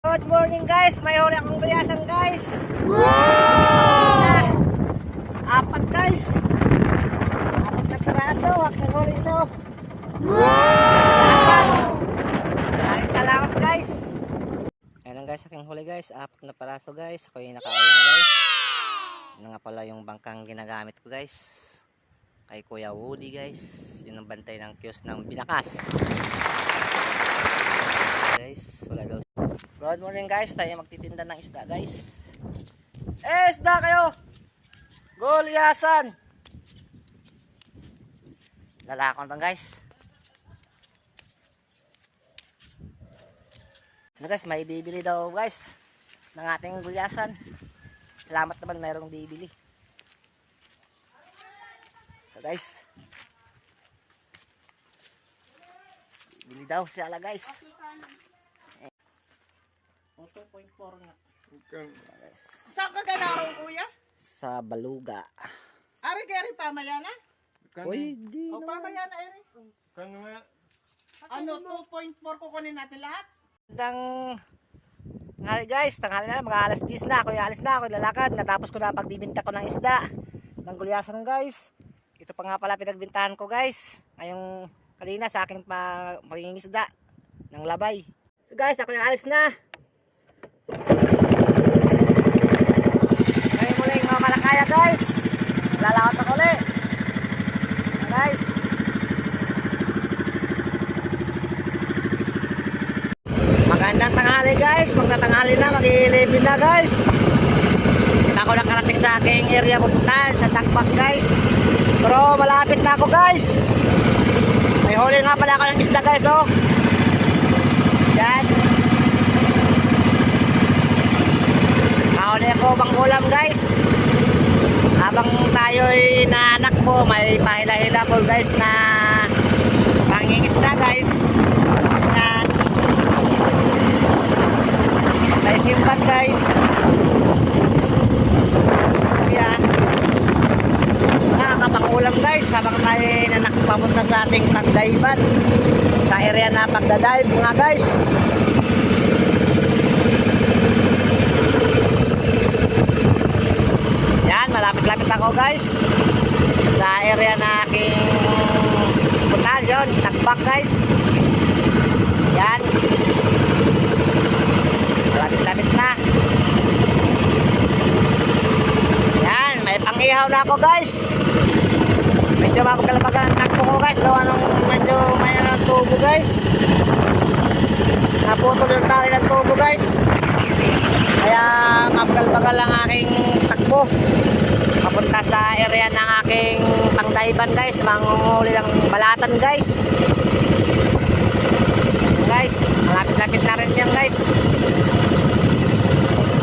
Good morning guys, may huli akong bayasan guys. Wow! Apat guys. Apat na piraso, aking huli so. Wow! Maraming salamat guys. Ayan guys, aking huli guys, apat na piraso guys. Ako yung nakauwi na guys. Ano nga pala yung bangkang ginagamit ko guys. Kay Kuya Woody guys. Yun ang bantay ng kiosk ng Binakas. Guys, wala daw. Good morning guys, tayo magtitinda ng isda guys. Isda kayo! Goliasan! Lalakon lang guys. Ano guys, may bibili daw guys ng ating goliasan. Salamat naman, mayroong bibili. So guys, bibili daw siya guys. 2.4 nga. Saan ka ganarong kuya? Sa Baluga. Ari kaya pamayana? Pwede O pamayana eri? Kano nga? Ano 2.4 kukunin natin lahat? Tanghali guys, tanghali na, mga alas 10 na. Ako yung alis na, ako yung lalakad. Natapos ko na ang pagbibinta ko ng isda ng gulyasan guys. Ito pa nga pala pinagbintahan ko guys ngayong kanina sa aking pangingisda ng labay. So guys, ako yung alis na. Ngayon muli yung mga malakaya guys. Lalakot ako ulit guys. Magandang tanghali guys. Magtatanghali na, mag-11 na guys. Ako nakarating sa aking area pupuntahan sa Takbak guys. Pero malapit na ako guys. May huli nga pala ako ng isda guys oh. Yan. Kahuli ako bang ulam guys. Habang tayo'y nanakbo, may pahila-hila po guys na pangingisda guys. Yan. May simpan guys. Siya. Nakakapangulam guys habang tayo'y nanakbo papunta sa ating pagdaiban. Sa area na pagdadive mga guys. Yan, malapit-lapit ako guys sa area na aking puntahan yun, Takbak guys. Yan, malapit-lapit na. Yan, may pangihaw na ako guys. Medyo mapagkalabagan ang takbo ko guys, gawa nung medyo mayroon ng tubo guys. Naputol yung tali ng tubo guys. Kaya mapagkalabagan lang aking takbo papunta sa area ng aking pangdaiban guys. Manghuli ng balatan guys. Guys, malapit-lapit na rin yan guys.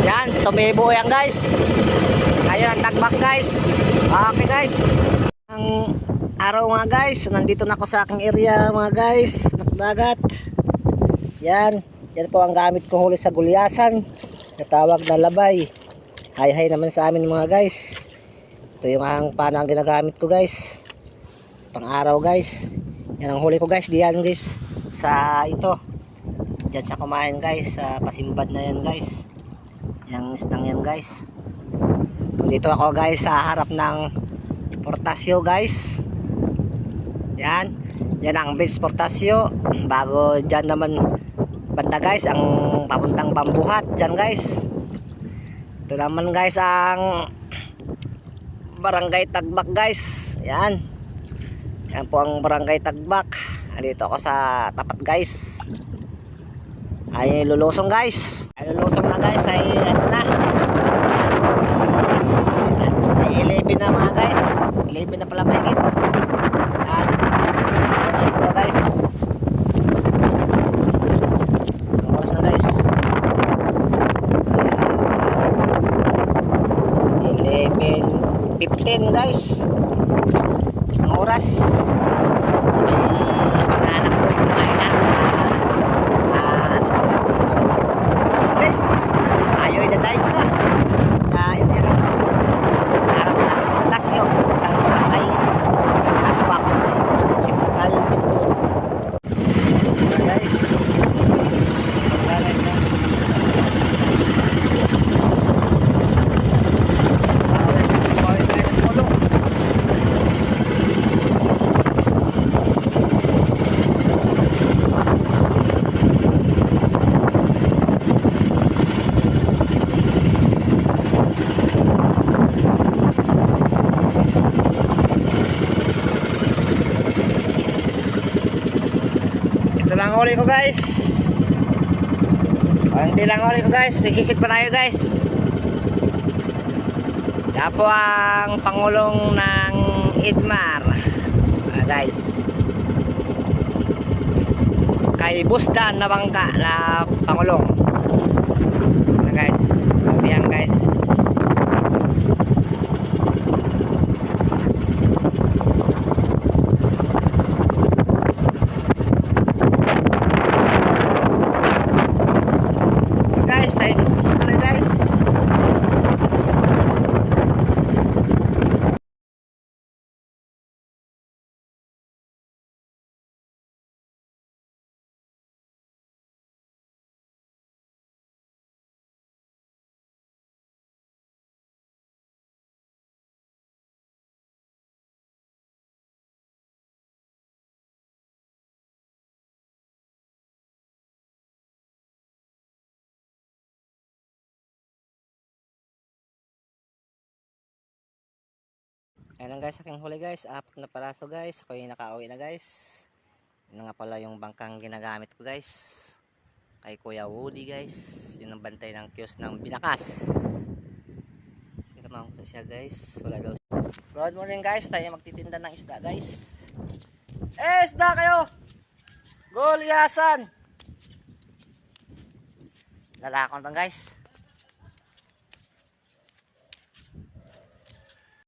Yan, tumibo yan guys. Ayun ang Takbak guys. Okay guys, ang araw mga guys, nandito na ako sa aking area mga guys, dagat. Yan, yan po ang gamit ko huli sa gulyasan, natawag na labay. Hay-hay naman sa amin mga guys. Ito yung ang panang ginagamit ko guys, pang araw guys. Yan ang huli ko guys, diyan guys, sa ito, diyan sa kumain guys, sa pasimbad na yan guys. Yang isdang yan guys. Dito ako guys sa harap ng Portasio guys. Yan, yan ang beach Portasio. Bago dyan naman banda guys ang papuntang Bambuhat dyan guys. Ito naman guys ang Barangay Takbak guys. Yan, yan po ang Barangay Takbak. Dito ako sa tapat guys. Ay lulusong guys. Ay lulusong na guys. Ay ano na, ay 11 na mga guys. 11 na pala mahigit. At saan ito guys, ang oras na guys 11:15 guys ang oras. Anak ko yung kumain na guys. Ayaw i-dive na sa area na to, sa harap ng Portasio ng Barangay Takbak, Central Mindoro guys. huli ko guys. Konti lang huli ko guys. Sisisid pa tayo guys. Siya po ang pangulong ng Idmar. Guys. Kay Busdan na bangka na pangulong. Guys. Yan guys. Guys, tayo susunod na guys. Ayan lang guys, aking huli guys. 4 na palaso guys. Ako yung nakauwi na guys. Yun nga pala yung bangkang ginagamit ko guys. Kay Kuya Woody guys. Yun ang bantay ng kiosk ng Binakas. Kita mo ko siya guys. Wala daw. Good morning guys. Tayo magtitinda ng isda guys. Isda kayo! Goliasan! Lalakon lang guys.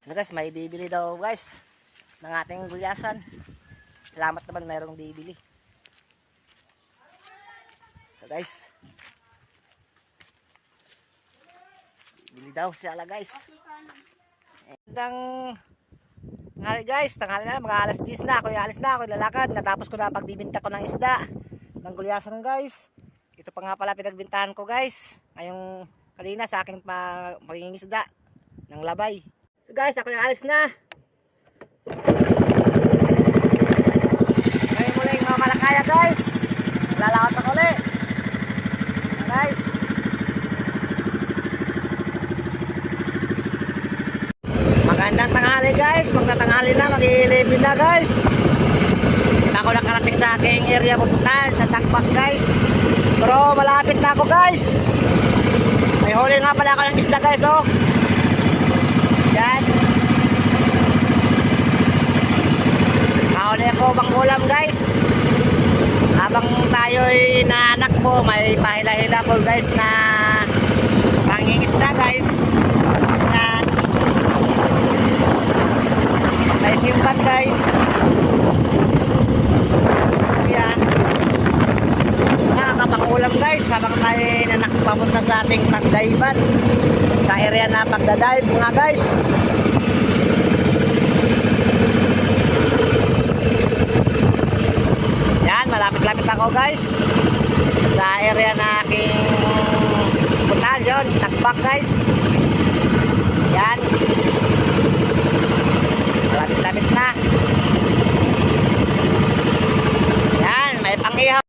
Ano guys, may bibili daw guys ng ating gulyasan. Salamat naman, mayroong bibili. So guys, bibili daw sila guys. Tanghali guys, tanghali na, mga alas 10 na. Ako yung alis na, ako yung lalakad. Natapos ko na ang pagbibinta ko ng isda, ng gulyasan guys. Ito pa nga pala pinagbintahan ko guys. Ngayong kanina sa aking pangingisda ng labay. So guys, ako yung alis na. Ngayon muli yung mga malakaya guys. Lalakot ako ulit. Guys. Magandang tanghali guys. Magtatanghali na, mag-11 na guys. Ako nakarating sa aking area pupuntahan sa Takbak guys. Pero malapit na ako guys. May huli nga pala ako ng isda guys oh. Yan. Kahuli ako bang ulam guys. Habang tayo'y nanakbo, may pahila-hila po guys na pangingisda guys. Yan. May simpan guys. Siya. Nakakapang-ulam guys habang tayo'y nanakbo papunta sa ating pagdaiban. Sa area na pagdadive mga guys. Yan, malapit-lapit ako guys sa area na aking puntahan yun, Takbak guys. Yan, malapit-lapit na. Yan, may pangihaw.